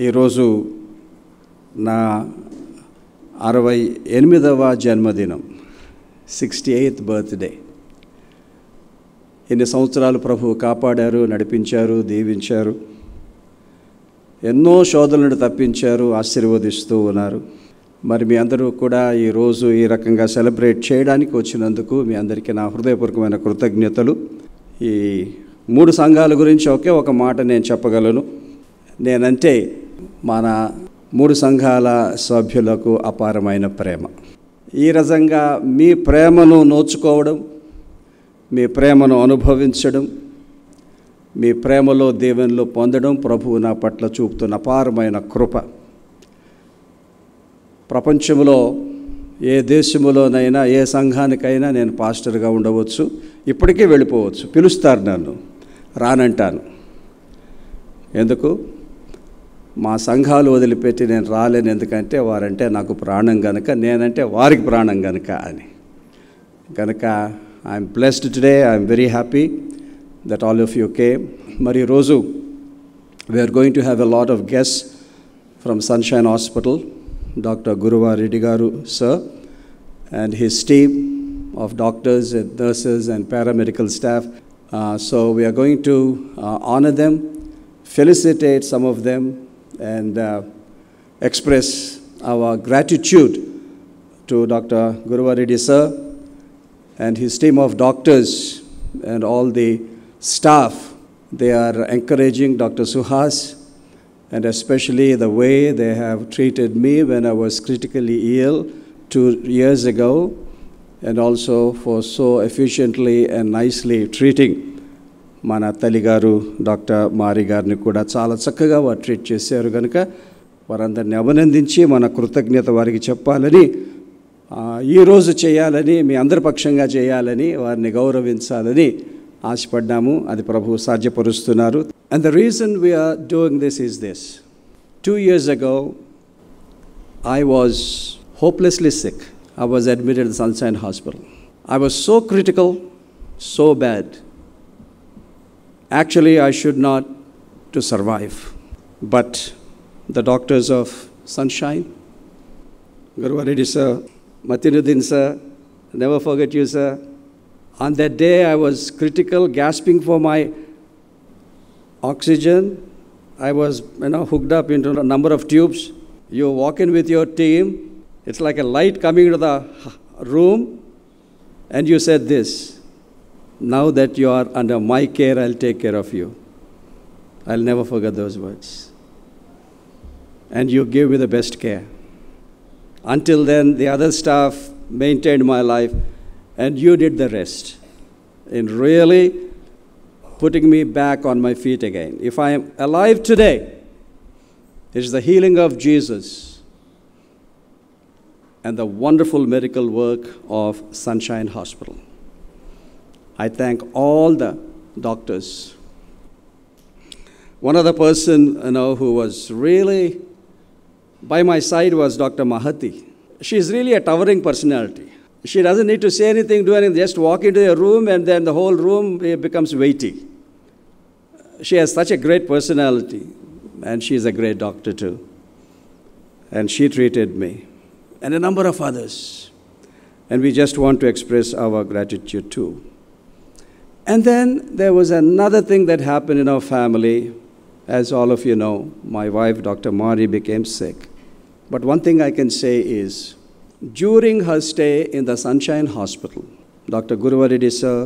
ఈరోజు నా 68వ జన్మదినం, 68th బర్త్డే. ఎన్ని సంవత్సరాలు ప్రభువు కాపాడారు, నడిపించారు, దీవించారు. ఎన్నో శోధనలను తప్పించారు, ఆశీర్వదిస్తూ ఉన్నారు. మరి మీ అందరూ కూడా ఈరోజు ఈ రకంగా సెలబ్రేట్ చేయడానికి వచ్చినందుకు మీ అందరికీ నా హృదయపూర్వకమైన కృతజ్ఞతలు. ఈ 3 సంఘాల గురించి ఒకే ఒక మాట నేను చెప్పగలను. నేనంటే మన 3 సంఘాల సభ్యులకు అపారమైన ప్రేమ. ఈ రకంగా మీ ప్రేమను నోచుకోవడం, మీ ప్రేమను అనుభవించడం, మీ ప్రేమలో దీవెనలు పొందడం ప్రభువు నా పట్ల చూపుతున్న అపారమైన కృప. ప్రపంచంలో ఏ దేశంలోనైనా ఏ సంఘానికైనా నేను పాస్టర్గా ఉండవచ్చు, ఇప్పటికీ వెళ్ళిపోవచ్చు. పిలుస్తారు, నన్ను రానంటాను. ఎందుకు? మా సంఘాలు వదిలిపెట్టి నేను రాలేను. ఎందుకంటే వారంటే నాకు ప్రాణం గనుక, నేనంటే వారికి ప్రాణం గనుక అని. కనుక I'm blessed today. I'm very happy that all of you came. మరి ఈరోజు we're going to have a lot of guests from Sunshine Hospital. Doctor Guruvareddy గారు sir and his team of doctors and nurses and paramedical staff. So we are going to honor them, felicitate some of them, and express our gratitude to Dr. Guruvareddy sir and his team of doctors and all the staff. They are encouraging Dr. Suhas, and especially the way they have treated me when I was critically ill 2 years ago, and also for so efficiently and nicely treating మన తల్లిగారు doctor మారి గారిని కూడా చాలా చక్కగా వారు treat చేశారు. కనుక వారందరిని అభినందించి మన కృతజ్ఞత వారికి చెప్పాలని, ఈరోజు చేయాలని, మీ అందరి పక్షంగా చేయాలని, వారిని గౌరవించాలని ఆశపడ్డాము. అది ప్రభువు సాధ్యపరుస్తున్నారు. And the reason we're doing this is this. 2 years ago I was hopelessly sick. I was admitted at Sunshine Hospital. I was so critical, so bad. Actually, I should not to survive. But the doctors of Sunshine, Guruvareddy sir, Matinuddin sir, never forget you sir. On that day, I was critical, gasping for my oxygen. I was, hooked up into a number of tubes. You walk in with your team. It's like a light coming into the room, and you said this: now that you are under my care, I'll take care of you. I'll never forget those words. And you gave me the best care. Until then, the other staff maintained my life, and you did the rest in really putting me back on my feet again. If I am alive today, it's the healing of Jesus and the wonderful miracle work of Sunshine Hospital. I thank all the doctors. One other person, who was really by my side was Dr. Mahati. She is really a towering personality. She doesn't need to say anything, do anything, just walk into a room and then the whole room becomes weighty. She has such a great personality, and she is a great doctor too. And she treated me, and a number of others. And we just want to express our gratitude too. And then there was another thing that happened in our family. As all of you know, my wife, Dr. Mari, became sick. But one thing I can say is, during her stay in the Sunshine Hospital, Dr. Guruvareddy sir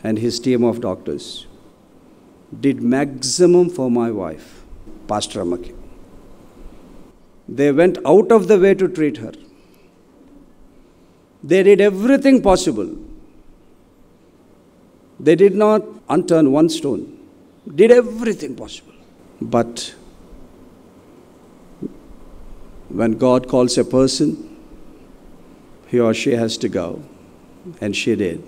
and his team of doctors did maximum for my wife, Pastor Amaki. They went out of the way to treat her. They did everything possible. They did not unturn one stone, did everything possible. But when God calls a person, he or she has to go, and she did.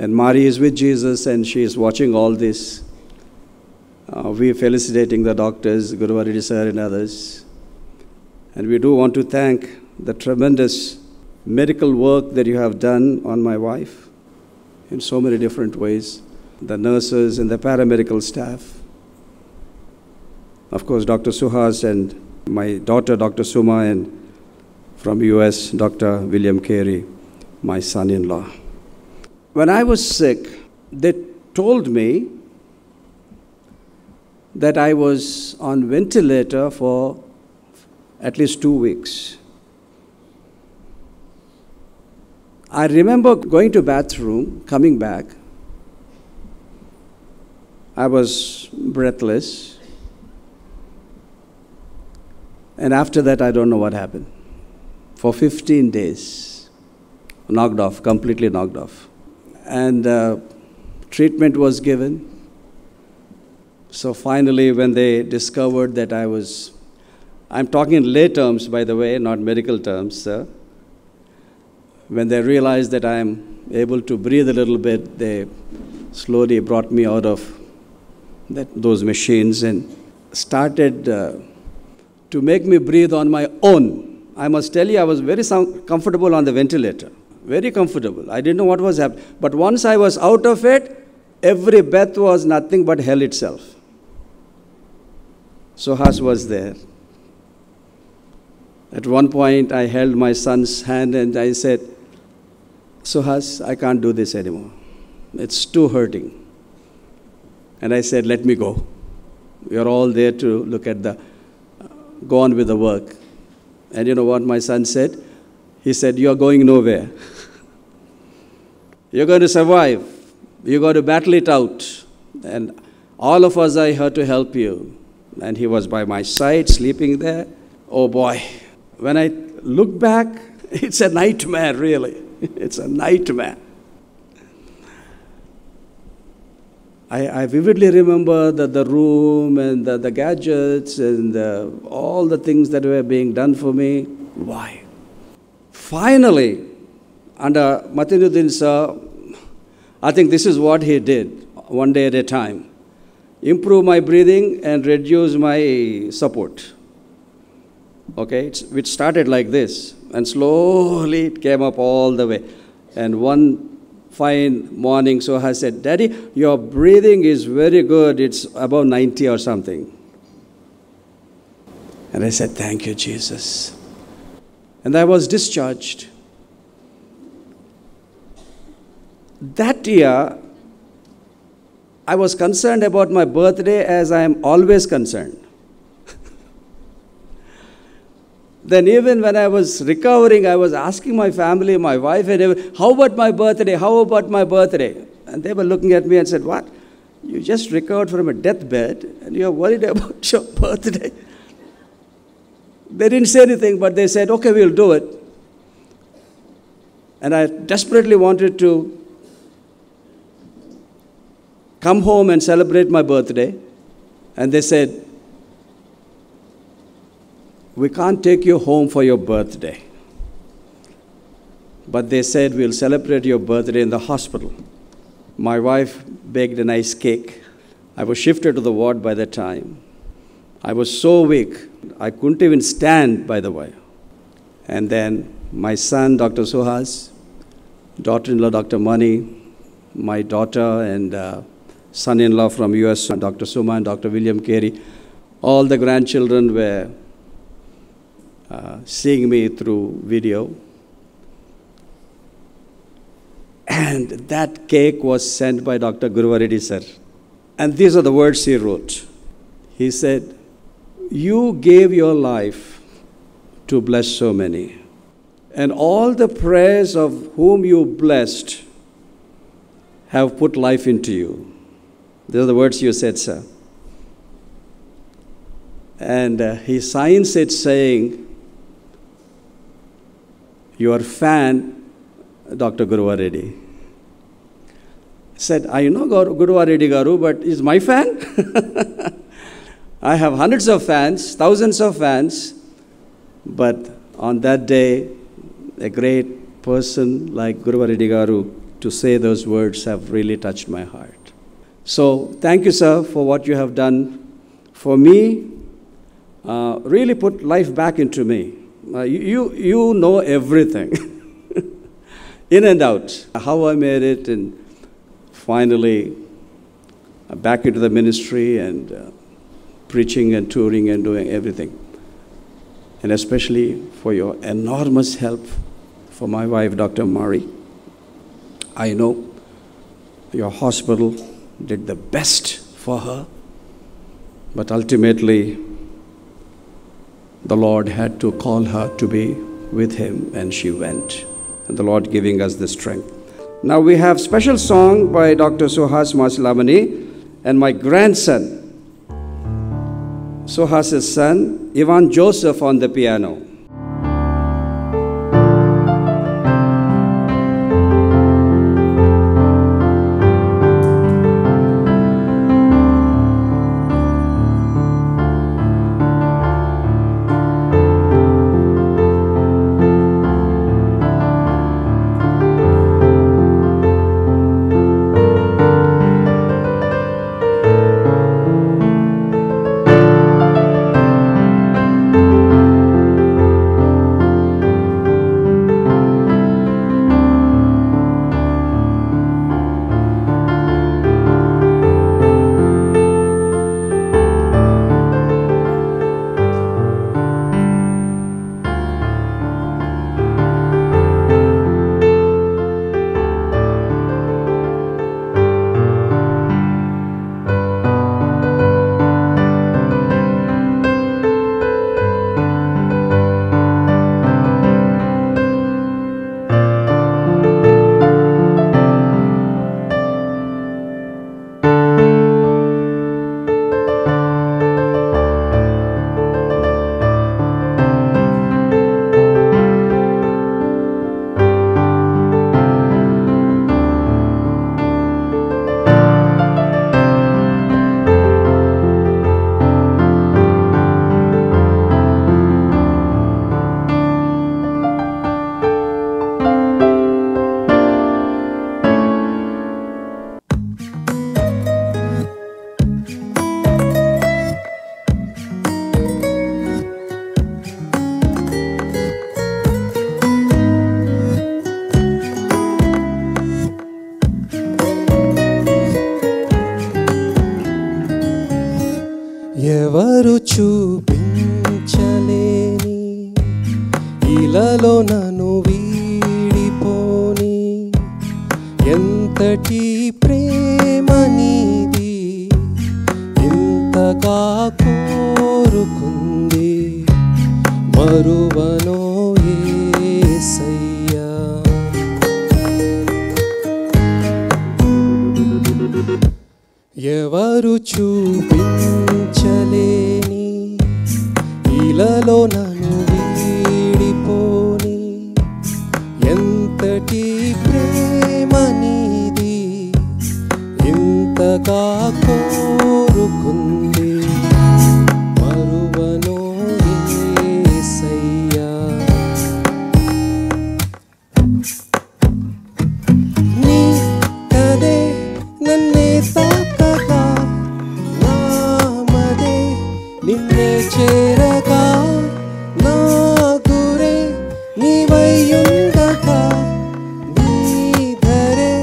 And Mari is with Jesus, and she is watching all this. We are felicitating the doctors, Guruvareddy sir and others. And we do want to thank the tremendous miracle work that you have done on my wife in so many different ways. The nurses and the paramedical staff. Of course, Dr. Suhas and my daughter, Dr. Suma, and from US, Dr. William Carey, my son-in-law. When I was sick, they told me that I was on ventilator for at least 2 weeks. I remember going to bathroom, coming back. I was breathless. And after that, I don't know what happened. For 15 days, knocked off, completely knocked off. And treatment was given. So finally, when they discovered that I'm talking in lay terms, by the way, not medical terms, sir. When they realized that I am able to breathe a little bit, they slowly brought me out of those machines and started to make me breathe on my own. I must tell you, I was very comfortable on the ventilator, very comfortable. I didn't know what was happening. But once I was out of it, every breath was nothing but hell itself. Suhas was there. At one point, I held my son's hand and I said, Suhas, I can't do this anymore. It's too hurting. And I said, let me go. You're all there to look at go on with the work. And you know what my son said? He said, you're going nowhere. You're going to survive. You're going to battle it out. And all of us are here to help you. And he was by my side, sleeping there. Oh boy. When I look back, it's a nightmare, really. It's a nightmare. I vividly remember the room and the gadgets and all the things that were being done for me. Why? Finally, under Matinuddin sir, I think this is what he did, one day at a time. Improve my breathing and reduce my support. Okay, which started like this, and slowly it came up all the way. And one fine morning, so I said, Daddy, your breathing is very good. It's above 90 or something. And I said, thank you, Jesus. And I was discharged. That year, I was concerned about my birthday as I am always concerned. Then even when I was recovering, I was asking my family, my wife, and everyone, how about my birthday? How about my birthday? And they were looking at me and said, what? You just recovered from a deathbed and you're worried about your birthday? They didn't say anything, but they said, okay, we'll do it. And I desperately wanted to come home and celebrate my birthday. And they said, we can't take you home for your birthday. But they said, we'll celebrate your birthday in the hospital. My wife baked a nice cake. I was shifted to the ward by that time. I was so weak, I couldn't even stand, by the way. And then my son, Dr. Suhas, daughter-in-law, Dr. Mani, my daughter and son-in-law from US, Dr. Suma and Dr. William Carey, all the grandchildren were seeing me through video. And that cake was sent by Dr. Guruvareddy sir. And these are the words he wrote. He said, you gave your life to bless so many. And all the prayers of whom you blessed have put life into you. These are the words you said, sir. And he signs it saying, your fan, Dr. Guruvareddy. Said, I know Guruvareddy Garu, but he's my fan? I have hundreds of fans, thousands of fans, but on that day, a great person like Guruvareddy Garu to say those words have really touched my heart. So thank you, sir, for what you have done for me. Really put life back into me. You know everything, in and out, how I made it, and finally back into the ministry and preaching and touring and doing everything. And especially for your enormous help for my wife, Dr. Mari. I know your hospital did the best for her, but ultimately the Lord had to call her to be with him, and she went. And the Lord giving us the strength. Now we have special song by Dr. Suhas Masilamani and my grandson, Suhas's son, Ivan Joseph, on the piano. ఎవరు చూపించలేని ఇలలో నన్ను వీడిపోని ఎంతటి ప్రేమ నీది ఇంతగా కోరుకుంది మరువనో యేసయ్యా ఎవరు చూపించలేని ఇలలో నన్ను వీడిపోని ఎంతటి ప్రేమ నీది ఇంతగా కోరుకుంది మరువనో యేసయ్యా నీ కదే నన్నే తాకగా నామదే నిన్నే చేరగా నా గురే నీవయ్యుండగా నీ ధరే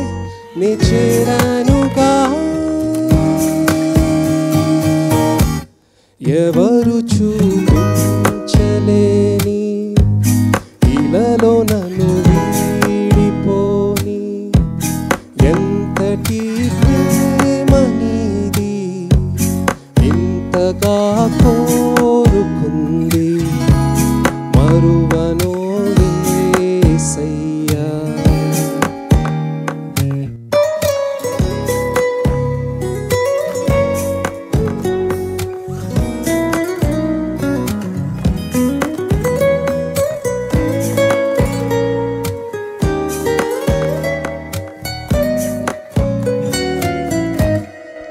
నే చేరానుగా ఎవరు చూపించలేని ఇలలో నన్ను వీడిపోని ఎంతటి ప్రేమ నీది ఇంతగా కోరుకుంది మరువనో యేసయ్యా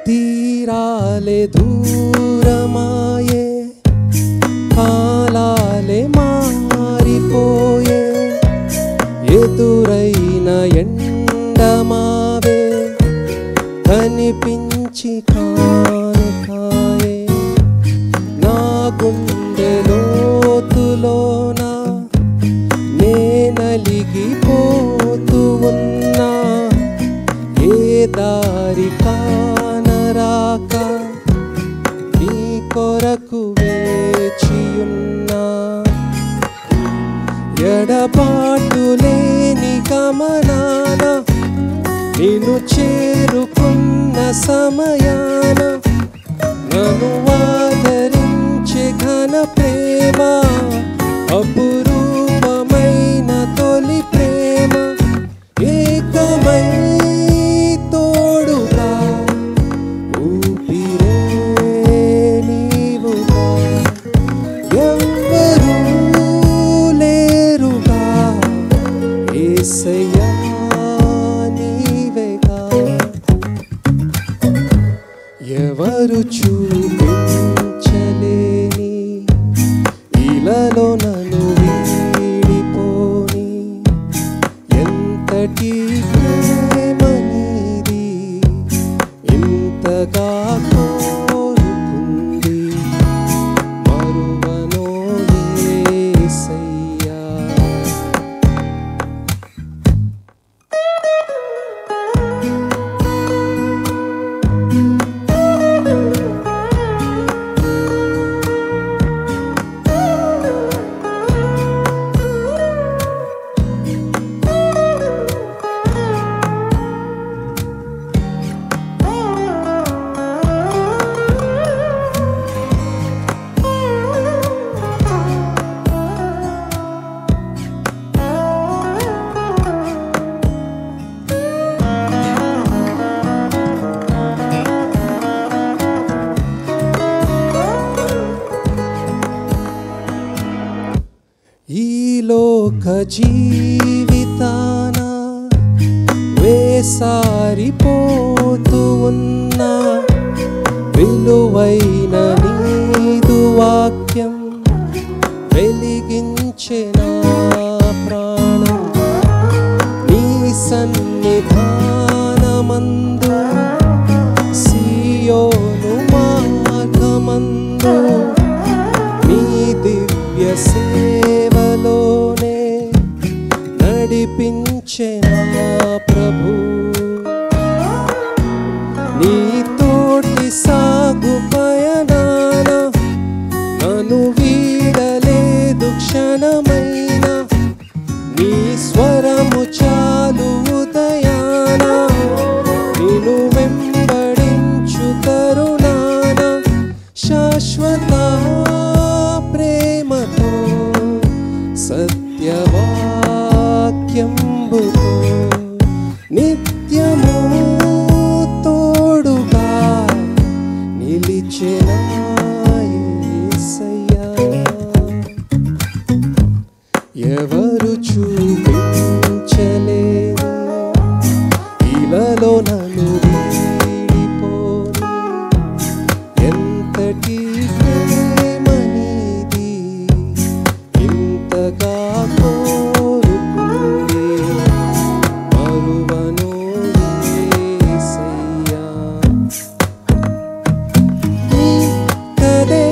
తీరాలే దూరమాయే కాలాలే మారిపోయే ఎదురైన ఎండమావే కనిపించి కానుకాయే నా గుండె లోతులోన నే నలిగిపోతూ ఉన్నా ఏ దారి కానరాక నీ కొరకు ఎడబాటు లేని గమనాన నిన్ను చేరుకున్న సమయాన నన్ను ఆదరించే ఘన ప్రేమ, అపురూపమైన తొలి ప్రేమ, ఏకమై తోడుగా ఊపిరే నీవుగా, ఎవ్వరూ లేరుగా యేసయ్యా నీవేగా. ఎవరు చూపించలేని ఇలలో నన్ను వీడిపోని ఎంతటి ప్రేమ నీది, ఇంతగా కోరుకుంది మరువనో యేసయ్యా. ఈ లోక జీవితాన వేసారిపోతూ ఉన్న విలువైన నీదు వాక్యం వెలిగించే నా ప్రాణం. నీ సన్నిధానమందు సియోను మార్గమందు నీ దివ్య సేవలోనే నడిపించే నా ప్రభు. నీ తోటి సాగు పయనాన నన్ను వీడలేదు క్షణమైన, నీ స్వరము చాలు ఉదయాన నిన్ను వెంబడించు తరుణాన, శాశ్వత ప్రేమతో సత్యవాక్యంబుతో నిత్యము తోడుగా నిలిచిన యేసయ్యా. ఎవరు చూపించలేని ఇలలో నన్ను వీడిపోని ఎంతటి ప్రేమ నీది, ఇంతగా కోరుకుంది మరువనో యేసయ్యా. నీ కదే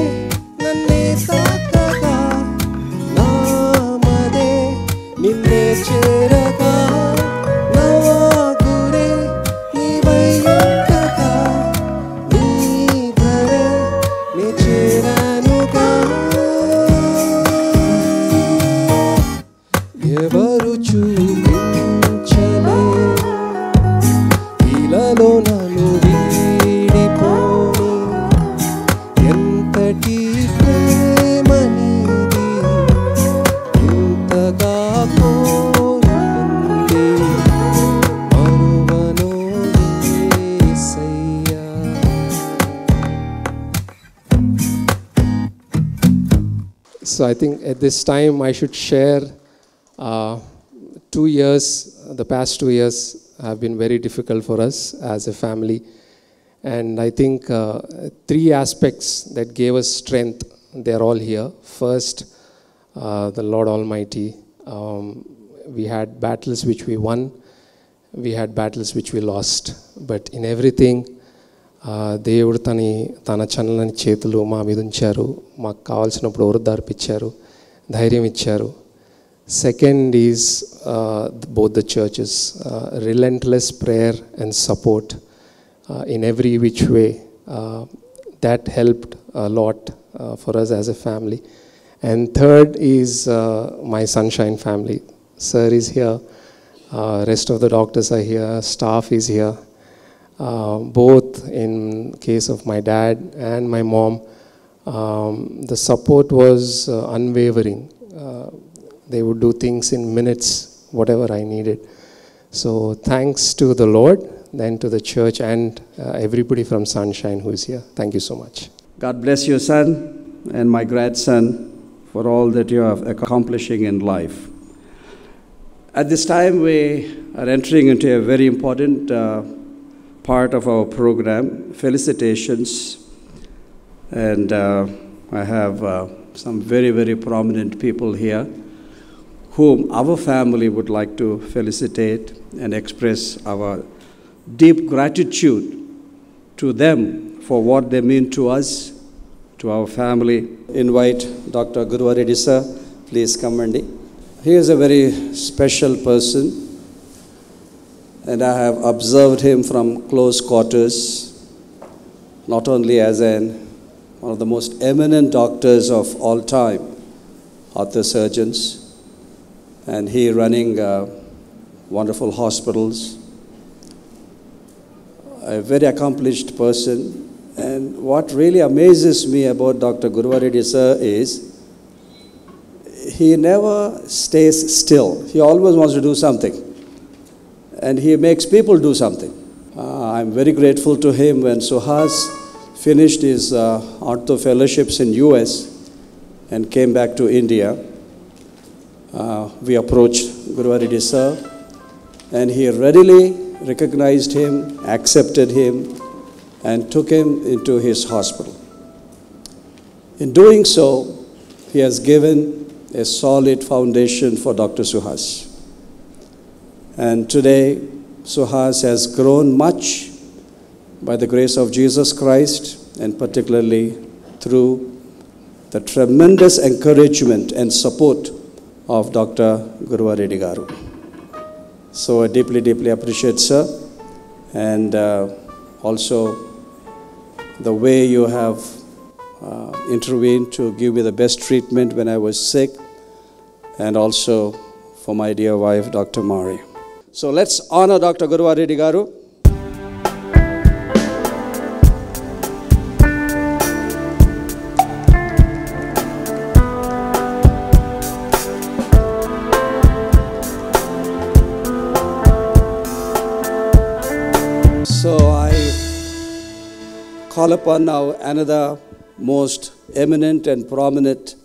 నన్నే తాకగా, నామదే నిన్నే చేరగా, నా గురే నీవై ఉండగా, నీ ధరే నే చేరానుగా. ఎవరు చూపించలేని ఇలలో నన్ను వీడిపోని ఎంతటి ప్రేమ నీది, ఇంతగా కోరుకుంది మరువనో యేసయ్యా. So I think at this time I should share 2 years, the past 2 years have been very difficult for us as a family. And I think 3 aspects that gave us strength, they're all here. First, the Lord Almighty. We had battles which we won, we had battles which we lost. But in everything, దేవుడు తన చల్లని చేతులు మా మీద ఉంచారు. మాకు కావాల్సినప్పుడు ఓదార్పిచ్చారు, ధైర్యం ఇచ్చారు. Second is both the churches, relentless prayer and support in every which way. That helped a lot for us as a family. And third is my Sunshine family. Sir is here. Rest of the doctors are here. Staff is here. Both in case of my dad and my mom, the support was unwavering. They would do things in minutes, whatever I needed. So thanks to the Lord, then to the church and everybody from Sunshine who is here. Thank you so much. God bless you, son, and my grandson, for all that you are accomplishing in life. At this time, we are entering into a very important part of our program, felicitations. And I have some very, very prominent people here whom our family would like to felicitate and express our deep gratitude to them for what they mean to us, to our family. Invite Dr. Gurva Reddy sir, please come and he is a very special person, and I have observed him from close quarters, not only as one of the most eminent doctors of all time, orthosurgeons, and he running wonderful hospitals, a very accomplished person. And what really amazes me about Dr. Gurva Reddy sir is he never stays still. He always wants to do something, and he makes people do something. I'm very grateful to him. When Suhas finished his ortho fellowships in US and came back to India, we approached Gurva Reddy sir, and he readily recognized him, accepted him, and took him into his hospital. In doing so, he has given a solid foundation for Dr. Suhas. And today, Suhas has grown much by the grace of Jesus Christ, and particularly through the tremendous encouragement and support of Dr. Gurva Reddy garu. So I deeply, deeply appreciate, sir, and also the way you have intervened to give me the best treatment when I was sick, and also for my dear wife, Dr. Mari. So let's honor Dr. Gurva Reddy garu. So I call upon now another most eminent and prominent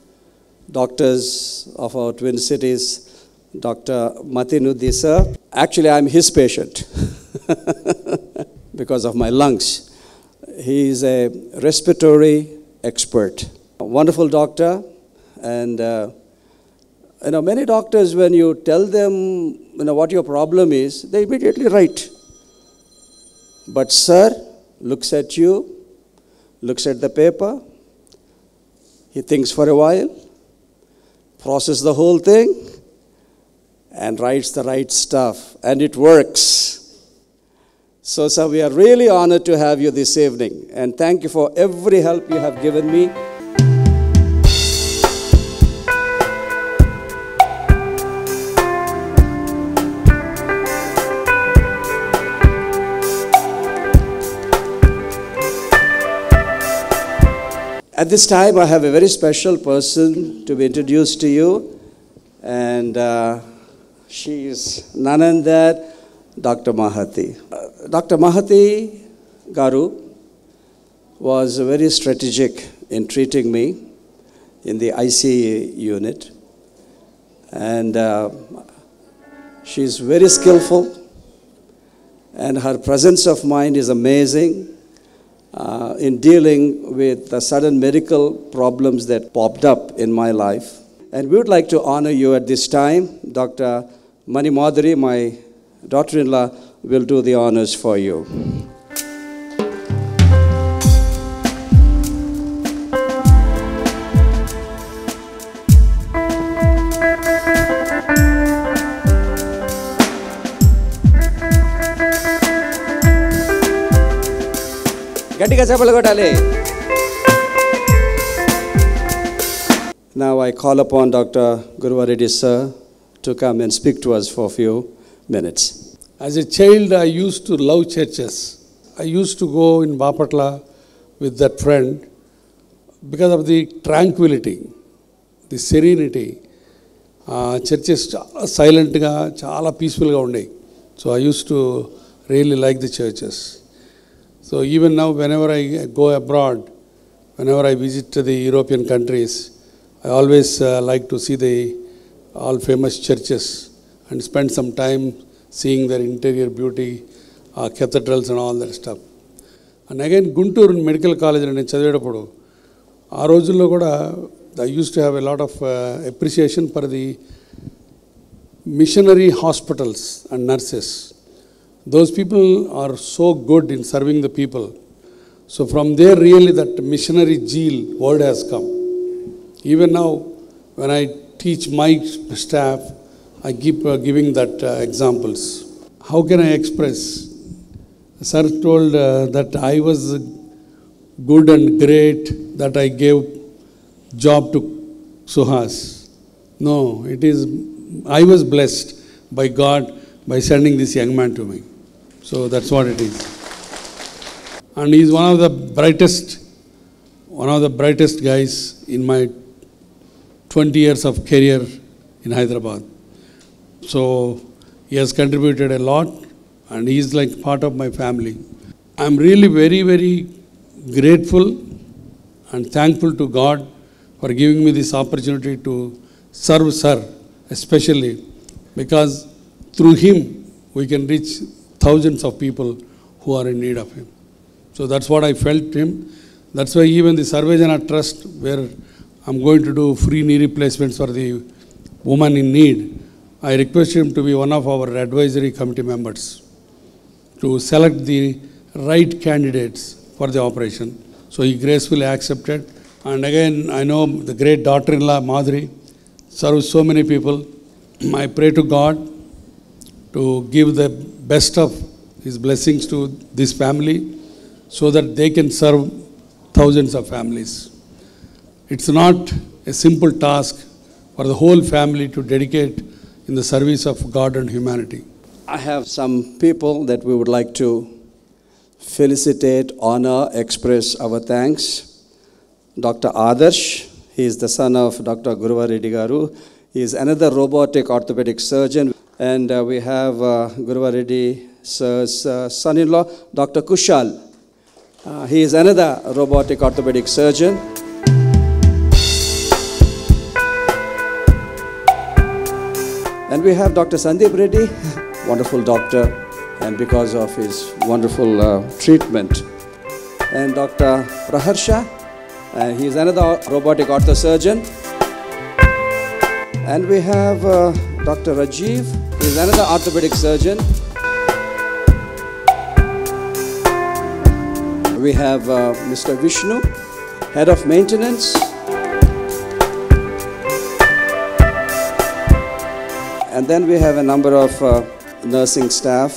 doctors of our Twin Cities, Dr. Matinuddi sir. Actually, I'm his patient because of my lungs. He is a respiratory expert, a wonderful doctor, and many doctors, when you tell them what your problem is, they immediately write. But sir looks at you, looks at the paper, he thinks for a while, processes the whole thing, and writes the right stuff, and it works. So, sir, we are really honored to have you this evening, and thank you for every help you have given me. At this time, I have a very special person to be introduced to you, and she is none other than Dr. Mahati. Dr. Mahati garu was very strategic in treating me in the ICU unit, and she is very skillful, and her presence of mind is amazing. In dealing with the sudden medical problems that popped up in my life. And we would like to honor you at this time. Dr. Mani Madhuri, my daughter-in-law, will do the honors for you. గట్టిగా చప్పట్లు కొట్టాలి. Now I call upon Dr. Guruvareddy sir to come and speak to us for a few minutes. As a child, I used to love churches. I used to go in Bapatla with that friend because of the tranquility, the serenity. Churches చాలా సైలెంట్గా చాలా పీస్ఫుల్గా ఉండేవి. So I used to really like the churches. So even now, whenever I go abroad, whenever I visit the European countries, I always like to see the all famous churches and spend some time seeing their interior beauty, cathedrals and all that stuff. And again, Guntur Medical College నేను చదివేటప్పుడు ఆ రోజుల్లో కూడా I used to have a lot of appreciation for the missionary hospitals and nurses. Those people are so good in serving the people. So from there really that missionary zeal word has come. Even now when I teach my staff, I keep giving that examples. How can I express? Sir told that I was good and great, that I gave job to Suhas. No, it is I was blessed by God by sending this young man to me. So that's what it is. And he is one of the brightest guys in my 20 years of career in Hyderabad. So he has contributed a lot and he is like part of my family. I am really very, very grateful and thankful to God for giving me this opportunity to serve Sir, especially because through him we can reach thousands of people who are in need of him. So that's what I felt him. That's why even the Sarvejana Trust, where I'm going to do free knee replacements for the woman in need, I request him to be one of our advisory committee members to select the right candidates for the operation. So he gracefully accepted. And again, I know the great daughter-in-law Madhuri serves so many people. I pray to God to give the best of his blessings to this family so that they can serve thousands of families. It's not a simple task for the whole family to dedicate in the service of God and humanity. I have some people that we would like to felicitate, honor, express our thanks. Dr. Adarsh, he is the son of Dr. Guruvareddy Garu. He is another robotic orthopedic surgeon. And we have Guruvareddy sir's son-in-law, Dr. Kushal. He is another robotic orthopedic surgeon. And we have Dr. Sandeep Reddy, wonderful doctor, and because of his wonderful treatment. And Dr. Praharsha, he is another robotic orthosurgeon. And we have Dr. Rajiv, he is another orthopedic surgeon. We have Mr. Vishnu, head of maintenance. And then we have a number of nursing staff.